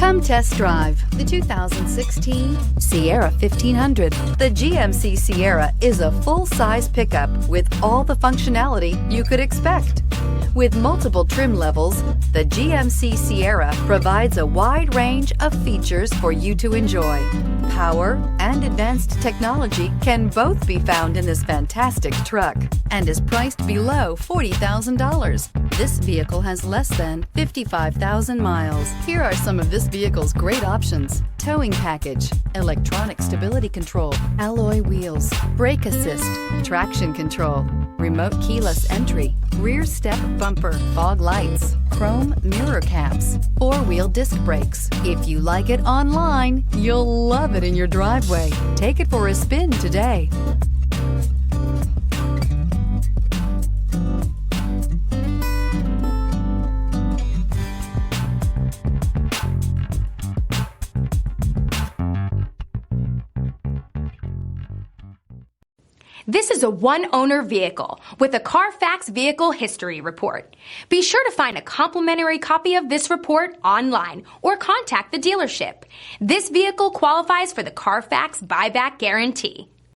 Come test drive the 2016 Sierra 1500. The GMC Sierra is a full-size pickup with all the functionality you could expect. With multiple trim levels, the GMC Sierra provides a wide range of features for you to enjoy. Power and advanced technology can both be found in this fantastic truck and is priced below $40,000. This vehicle has less than 55,000 miles. Here are some of this vehicle's great options: towing package, electronic stability control, alloy wheels, brake assist, traction control, remote keyless entry, rear step bumper, fog lights, chrome mirror caps, four-wheel disc brakes. If you like it online, you'll love it in your driveway. Take it for a spin today. This is a one-owner vehicle with a CARFAX Vehicle History Report. Be sure to find a complimentary copy of this report online or contact the dealership. This vehicle qualifies for the CARFAX Buyback Guarantee.